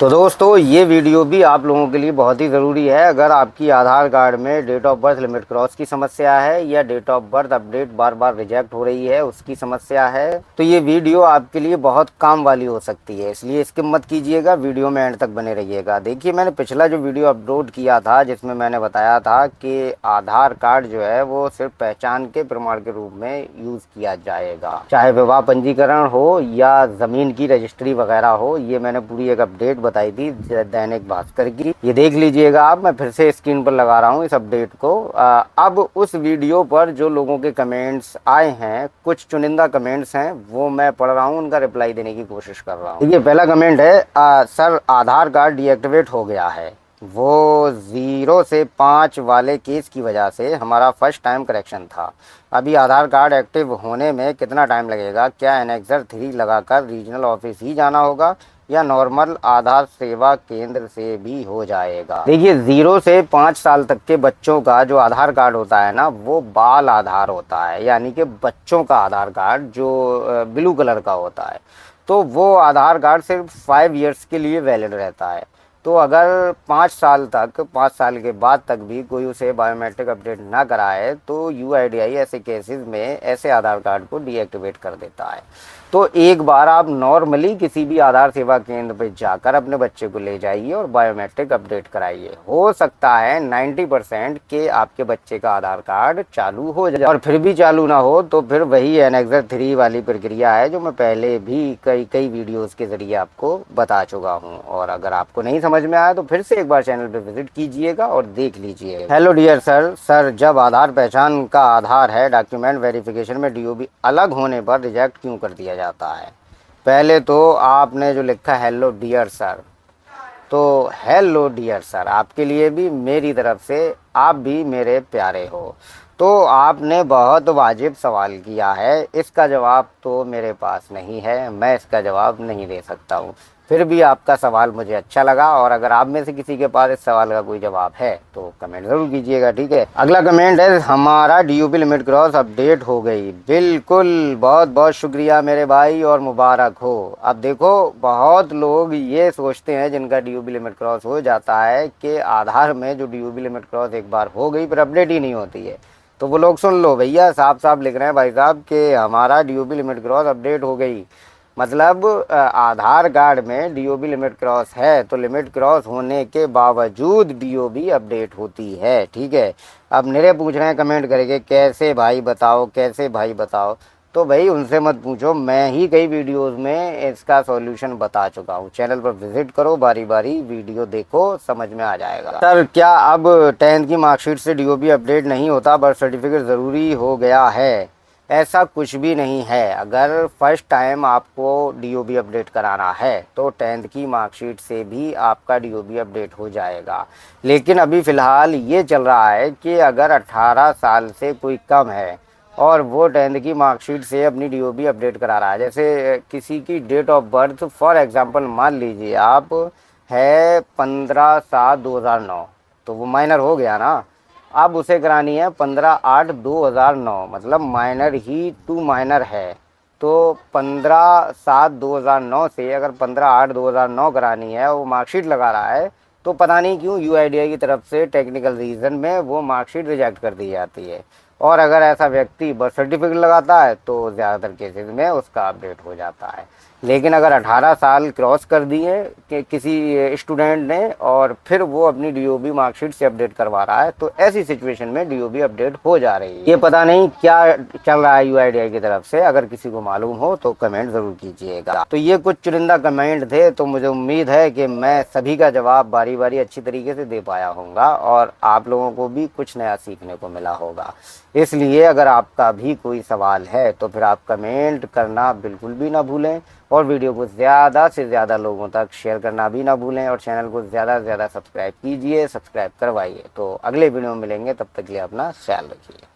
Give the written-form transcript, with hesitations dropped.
तो दोस्तों ये वीडियो भी आप लोगों के लिए बहुत ही ज़रूरी है। अगर आपकी आधार कार्ड में date of birth limit cross की समस्या है या डेट ऑफ बर्थ अपडेट बार बार रिजेक्ट हो रही है उसकी समस्या है, तो ये वीडियो आपके लिए बहुत काम वाली हो सकती है। इसलिए स्किप मत कीजिएगा, वीडियो में एंड तक बने रहिएगा। देखिए, मैंने पिछला जो वीडियो अपलोड किया था जिसमें मैंने बताया था कि आधार कार्ड जो है वो सिर्फ पहचान के प्रमाण के रूप में यूज़ किया जाएगा, चाहे विवाह पंजीकरण हो या ज़मीन की रजिस्ट्री वगैरह हो। ये मैंने पूरी एक अपडेट बताई थी दैनिक भास्कर की, ये देख लीजिएगा आप। मैं फिर से स्क्रीन पर लगा रहा हूँ इस अपडेट को। अब उस वीडियो पर जो लोगों के कमेंट्स आए हैं, कुछ चुनिंदा कमेंट्स हैं, वो मैं पढ़ रहा हूँ, उनका रिप्लाई देने की कोशिश कर रहा हूँ। देखिए, पहला कमेंट है, सर आधार कार्ड डीएक्टिवेट हो गया है। वो 0 से 5 वाले केस की वजह से हमारा फर्स्ट टाइम करेक्शन था। अभी आधार कार्ड एक्टिव होने में कितना टाइम लगेगा? क्या एनेक्सर 3 लगाकर रीजनल ऑफिस ही जाना होगा या नॉर्मल आधार सेवा केंद्र से भी हो जाएगा? देखिए, 0 से 5 साल तक के बच्चों का जो आधार कार्ड होता है ना, वो बाल आधार होता है, यानी कि बच्चों का आधार कार्ड जो ब्लू कलर का होता है। तो वो आधार कार्ड सिर्फ 5 ईयर्स के लिए वैलिड रहता है। तो अगर 5 साल तक, 5 साल के बाद तक भी कोई उसे बायोमेट्रिक अपडेट ना कराए तो यूआईडीआई ऐसे केसेस में ऐसे आधार कार्ड को डीएक्टिवेट कर देता है। तो एक बार आप नॉर्मली किसी भी आधार सेवा केंद्र पर जाकर अपने बच्चे को ले जाइए और बायोमेट्रिक अपडेट कराइए। हो सकता है 90% के आपके बच्चे का आधार कार्ड चालू हो जाए, और फिर भी चालू ना हो तो फिर वही एनेक्सर 3 वाली प्रक्रिया है जो मैं पहले भी कई वीडियोस के जरिए आपको बता चुका हूं। और अगर आपको नहीं समझ में आया तो फिर से एक बार चैनल पे विजिट कीजिएगा और देख लीजिएगा। हेलो डियर सर, जब आधार पहचान का आधार है, डॉक्यूमेंट वेरिफिकेशन में डीओबी अलग होने पर रिजेक्ट क्यों कर दिया जाता है? पहले तो आपने जो लिखा हेलो डियर सर, तो हेलो डियर सर आपके लिए भी मेरी तरफ से, आप भी मेरे प्यारे हो। तो आपने बहुत वाजिब सवाल किया है, इसका जवाब तो मेरे पास नहीं है, मैं इसका जवाब नहीं दे सकता हूँ। फिर भी आपका सवाल मुझे अच्छा लगा, और अगर आप में से किसी के पास इस सवाल का कोई जवाब है तो कमेंट ज़रूर कीजिएगा, ठीक है। अगला कमेंट है, हमारा डीओपी लिमिट क्रॉस अपडेट हो गई। बिल्कुल, बहुत बहुत शुक्रिया मेरे भाई और मुबारक हो। अब देखो, बहुत लोग ये सोचते हैं जिनका डीओपी लिमिट क्रॉस हो जाता है कि आधार में जो डीओपी लिमिट क्रॉस एक बार हो गई फिर अपडेट ही नहीं होती है। तो वो लोग सुन लो भैया, साफ साफ लिख रहे हैं भाई साहब कि हमारा डीओपी लिमिट क्रॉस अपडेट हो गई। मतलब आधार कार्ड में डीओबी लिमिट क्रॉस है तो लिमिट क्रॉस होने के बावजूद डीओबी अपडेट होती है, ठीक है। अब मेरे पूछ रहे हैं कमेंट करके, कैसे भाई बताओ, कैसे भाई बताओ? तो भाई उनसे मत पूछो, मैं ही कई वीडियोस में इसका सॉल्यूशन बता चुका हूँ। चैनल पर विजिट करो, बारी बारी वीडियो देखो, समझ में आ जाएगा। सर, क्या अब 10th की मार्कशीट से डीओबी अपडेट नहीं होता, बर्थ सर्टिफिकेट ज़रूरी हो गया है? ऐसा कुछ भी नहीं है। अगर फर्स्ट टाइम आपको डीओबी अपडेट कराना है तो 10th की मार्कशीट से भी आपका डीओबी अपडेट हो जाएगा। लेकिन अभी फ़िलहाल ये चल रहा है कि अगर 18 साल से कोई कम है और वो 10th की मार्कशीट से अपनी डीओबी अपडेट करा रहा है, जैसे किसी की date of birth for example मान लीजिए आप है 15/7/2009, तो वो माइनर हो गया ना। अब उसे करानी है 15/8/2009, मतलब माइनर ही टू माइनर है। तो 15/7/2009 से अगर 15/8/2009 करानी है, वो मार्कशीट लगा रहा है, तो पता नहीं क्यों यूआईडीआई की तरफ से टेक्निकल रीज़न में वो मार्कशीट रिजेक्ट कर दी जाती है। और अगर ऐसा व्यक्ति बर्थ सर्टिफिकेट लगाता है तो ज़्यादातर केसेस में उसका अपडेट हो जाता है। लेकिन अगर 18 साल क्रॉस कर दिए कि किसी स्टूडेंट ने और फिर वो अपनी डीओबी मार्कशीट से अपडेट करवा रहा है, तो ऐसी सिचुएशन में डीओबी अपडेट हो जा रही है। ये पता नहीं क्या चल रहा है यूआईडीआई की तरफ से, अगर किसी को मालूम हो तो कमेंट ज़रूर कीजिएगा। तो ये कुछ चुनिंदा कमेंट थे, तो मुझे उम्मीद है कि मैं सभी का जवाब बारी बारी अच्छी तरीके से दे पाया होऊंगा और आप लोगों को भी कुछ नया सीखने को मिला होगा। इसलिए अगर आपका भी कोई सवाल है तो फिर आप कमेंट करना बिल्कुल भी ना भूलें, और वीडियो को ज़्यादा से ज़्यादा लोगों तक शेयर करना भी ना भूलें, और चैनल को ज़्यादा से ज़्यादा सब्सक्राइब कीजिए, सब्सक्राइब करवाइए। तो अगले वीडियो में मिलेंगे, तब तक के लिए अपना ख्याल रखिए।